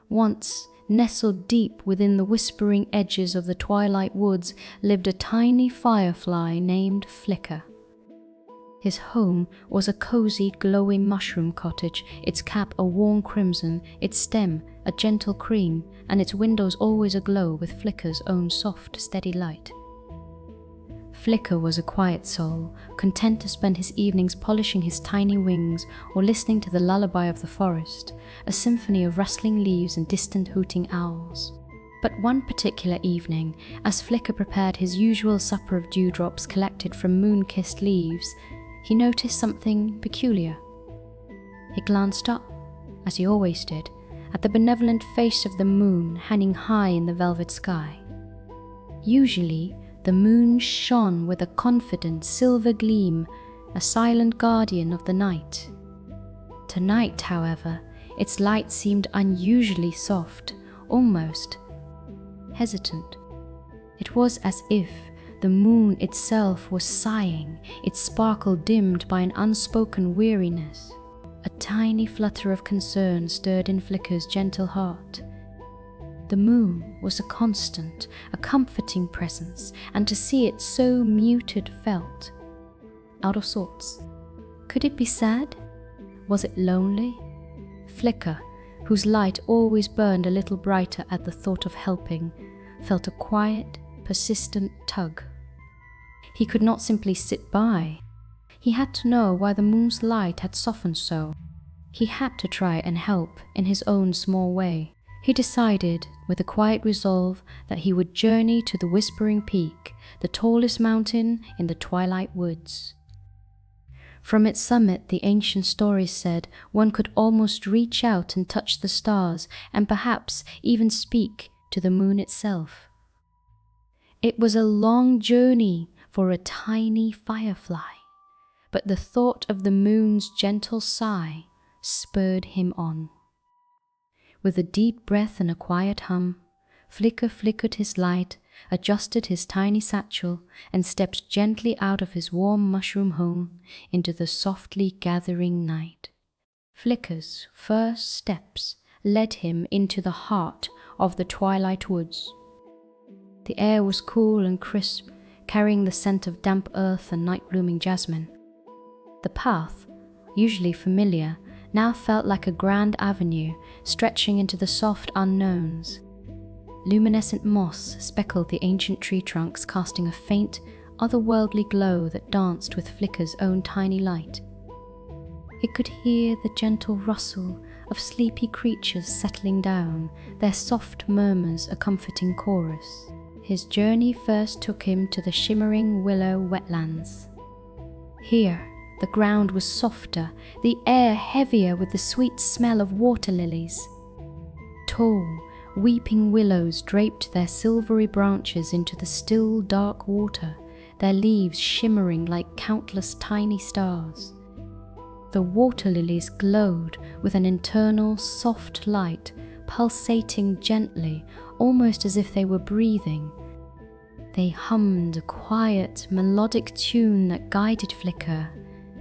Once, nestled deep within the whispering edges of the Twilight Woods, lived a tiny firefly named Flicker. His home was a cozy, glowing mushroom cottage, its cap a warm crimson, its stem a gentle cream, and its windows always aglow with Flicker's own soft, steady light. Flicker was a quiet soul, content to spend his evenings polishing his tiny wings or listening to the lullaby of the forest, a symphony of rustling leaves and distant hooting owls. But one particular evening, as Flicker prepared his usual supper of dewdrops collected from moon-kissed leaves, he noticed something peculiar. He glanced up, as he always did, at the benevolent face of the moon hanging high in the velvet sky. Usually, the moon shone with a confident silver gleam, a silent guardian of the night. Tonight, however, its light seemed unusually soft, almost hesitant. It was as if the moon itself was sighing, its sparkle dimmed by an unspoken weariness. A tiny flutter of concern stirred in Flicker's gentle heart. The moon was a constant, a comforting presence, and to see it so muted felt out of sorts. Could it be sad? Was it lonely? Flicker, whose light always burned a little brighter at the thought of helping, felt a quiet, persistent tug. He could not simply sit by. He had to know why the moon's light had softened so. He had to try and help in his own small way. He decided, with a quiet resolve, that he would journey to the Whispering Peak, the tallest mountain in the Twilight Woods. From its summit, the ancient stories said, one could almost reach out and touch the stars, and perhaps even speak to the moon itself. It was a long journey for a tiny firefly, but the thought of the moon's gentle sigh spurred him on. With a deep breath and a quiet hum, Flicker flickered his light, adjusted his tiny satchel, and stepped gently out of his warm mushroom home into the softly gathering night. Flicker's first steps led him into the heart of the Twilight Woods. The air was cool and crisp, carrying the scent of damp earth and night-blooming jasmine. The path, usually familiar, now felt like a grand avenue stretching into the soft unknowns. Luminescent moss speckled the ancient tree trunks, casting a faint, otherworldly glow that danced with Flicker's own tiny light. He could hear the gentle rustle of sleepy creatures settling down, their soft murmurs a comforting chorus. His journey first took him to the shimmering willow wetlands. Here, the ground was softer, the air heavier with the sweet smell of water lilies. Tall, weeping willows draped their silvery branches into the still, dark water, their leaves shimmering like countless tiny stars. The water lilies glowed with an internal, soft light, pulsating gently, almost as if they were breathing. They hummed a quiet, melodic tune that guided Flicker,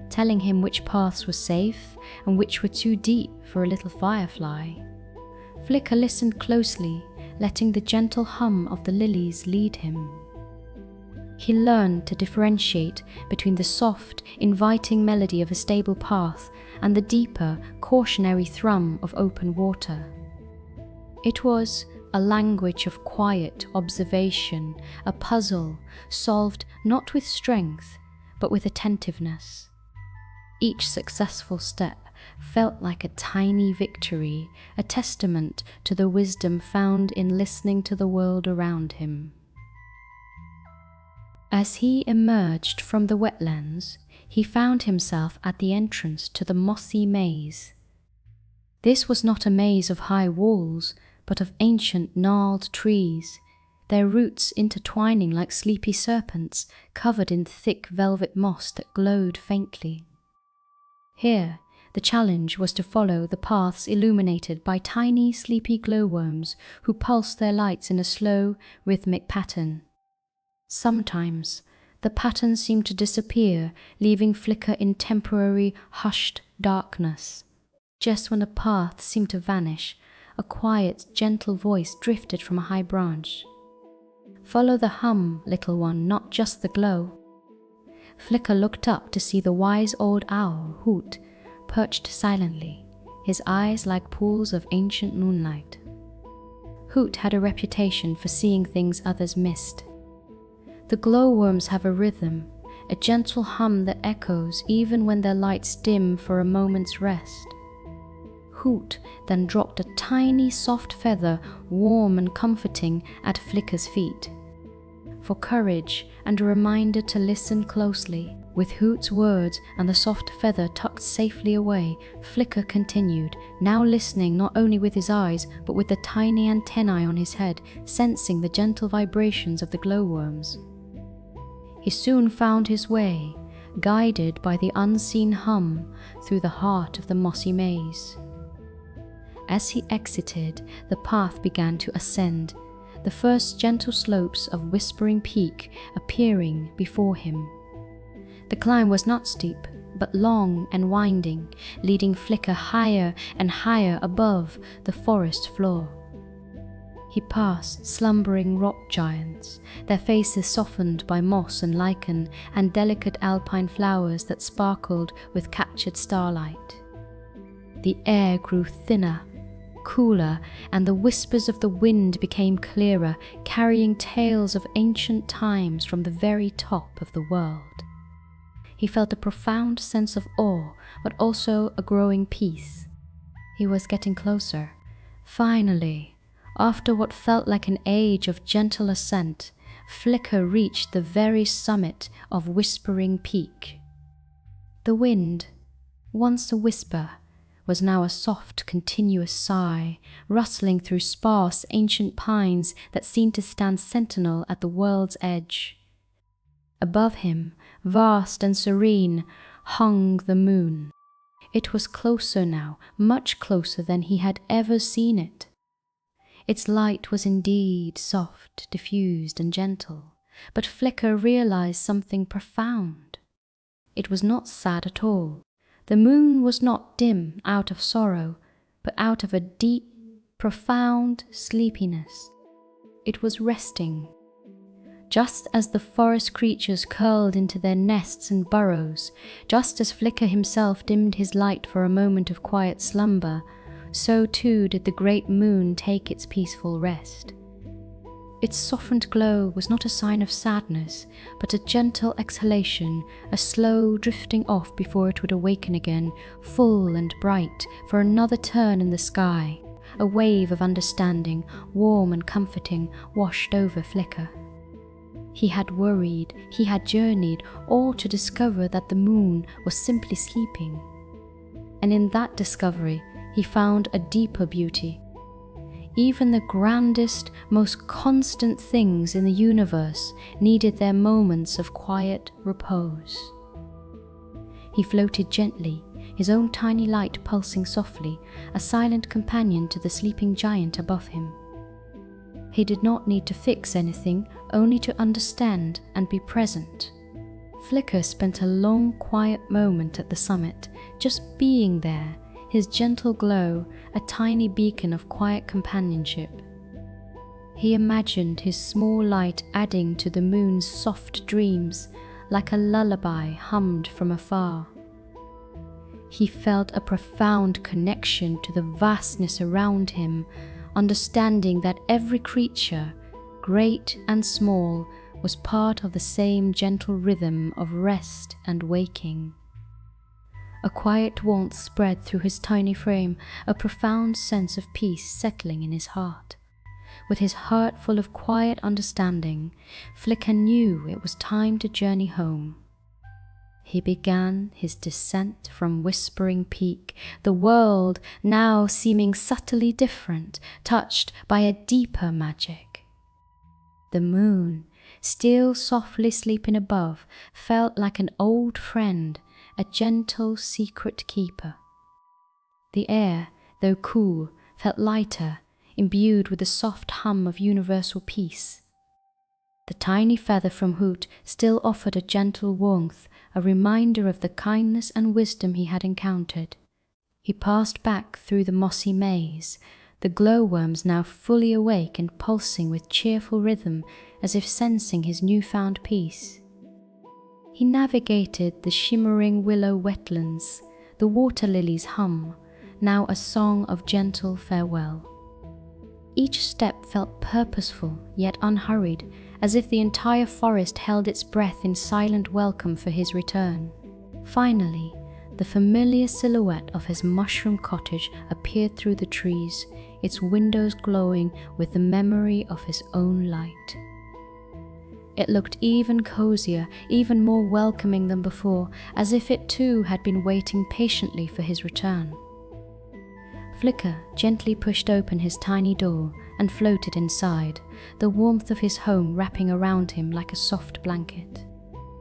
telling him which paths were safe and which were too deep for a little firefly. Flicker listened closely, letting the gentle hum of the lilies lead him. He learned to differentiate between the soft, inviting melody of a stable path and the deeper, cautionary thrum of open water. It was a language of quiet observation, a puzzle solved not with strength, but with attentiveness. Each successful step felt like a tiny victory, a testament to the wisdom found in listening to the world around him. As he emerged from the wetlands, he found himself at the entrance to the mossy maze. This was not a maze of high walls, but of ancient gnarled trees, their roots intertwining like sleepy serpents, covered in thick velvet moss that glowed faintly. Here, the challenge was to follow the paths illuminated by tiny, sleepy glowworms who pulsed their lights in a slow, rhythmic pattern. Sometimes, the pattern seemed to disappear, leaving Flicker in temporary, hushed darkness. Just when a path seemed to vanish, a quiet, gentle voice drifted from a high branch. "Follow the hum, little one, not just the glow." Flicker looked up to see the wise old owl, Hoot, perched silently, his eyes like pools of ancient moonlight. Hoot had a reputation for seeing things others missed. The glowworms have a rhythm, a gentle hum that echoes even when their lights dim for a moment's rest. Hoot then dropped a tiny soft feather, warm and comforting, at Flicker's feet. For courage and a reminder to listen closely, with Hoot's words and the soft feather tucked safely away, Flicker continued, now listening not only with his eyes, but with the tiny antennae on his head, sensing the gentle vibrations of the glowworms. He soon found his way, guided by the unseen hum, through the heart of the mossy maze. As he exited, the path began to ascend, the first gentle slopes of Whispering Peak appearing before him. The climb was not steep, but long and winding, leading Flicker higher and higher above the forest floor. He passed slumbering rock giants, their faces softened by moss and lichen and delicate alpine flowers that sparkled with captured starlight. The air grew thinner, cooler, and the whispers of the wind became clearer, carrying tales of ancient times from the very top of the world. He felt a profound sense of awe, but also a growing peace. He was getting closer. Finally, after what felt like an age of gentle ascent, Flicker reached the very summit of Whispering Peak. The wind, once a whisper, was now a soft, continuous sigh, rustling through sparse, ancient pines that seemed to stand sentinel at the world's edge. Above him, vast and serene, hung the moon. It was closer now, much closer than he had ever seen it. Its light was indeed soft, diffused, and gentle, but Flicker realized something profound. It was not sad at all. The moon was not dim out of sorrow, but out of a deep, profound sleepiness. It was resting. Just as the forest creatures curled into their nests and burrows, just as Flicker himself dimmed his light for a moment of quiet slumber, so too did the great moon take its peaceful rest. Its softened glow was not a sign of sadness, but a gentle exhalation, a slow drifting off before it would awaken again, full and bright, for another turn in the sky. A wave of understanding, warm and comforting, washed over Flicker. He had worried, he had journeyed, all to discover that the moon was simply sleeping. And in that discovery, he found a deeper beauty. Even the grandest, most constant things in the universe needed their moments of quiet repose. He floated gently, his own tiny light pulsing softly, a silent companion to the sleeping giant above him. He did not need to fix anything, only to understand and be present. Flicker spent a long, quiet moment at the summit, just being there, his gentle glow a tiny beacon of quiet companionship. He imagined his small light adding to the moon's soft dreams, like a lullaby hummed from afar. He felt a profound connection to the vastness around him, understanding that every creature, great and small, was part of the same gentle rhythm of rest and waking. A quiet warmth spread through his tiny frame, a profound sense of peace settling in his heart. With his heart full of quiet understanding, Flicker knew it was time to journey home. He began his descent from Whispering Peak, the world now seeming subtly different, touched by a deeper magic. The moon, still softly sleeping above, felt like an old friend, a gentle secret keeper. The air, though cool, felt lighter, imbued with the soft hum of universal peace. The tiny feather from Hoot still offered a gentle warmth, a reminder of the kindness and wisdom he had encountered. He passed back through the mossy maze, the glowworms now fully awake and pulsing with cheerful rhythm as if sensing his newfound peace. He navigated the shimmering willow wetlands, the water lilies' hum, now a song of gentle farewell. Each step felt purposeful yet unhurried, as if the entire forest held its breath in silent welcome for his return. Finally, the familiar silhouette of his mushroom cottage appeared through the trees, its windows glowing with the memory of his own light. It looked even cozier, even more welcoming than before, as if it too had been waiting patiently for his return. Flicker gently pushed open his tiny door and floated inside, the warmth of his home wrapping around him like a soft blanket.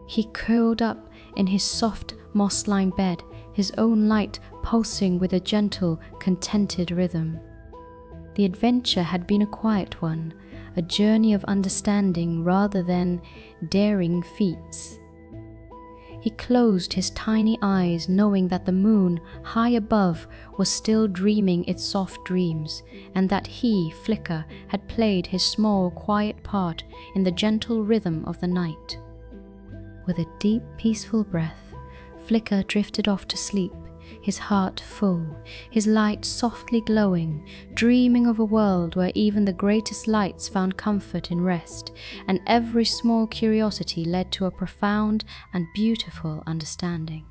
He curled up in his soft, moss-lined bed, his own light pulsing with a gentle, contented rhythm. The adventure had been a quiet one, a journey of understanding rather than daring feats. He closed his tiny eyes, knowing that the moon, high above, was still dreaming its soft dreams, and that he, Flicker, had played his small, quiet part in the gentle rhythm of the night. With a deep, peaceful breath, Flicker drifted off to sleep, his heart full, his light softly glowing, dreaming of a world where even the greatest lights found comfort in rest, and every small curiosity led to a profound and beautiful understanding.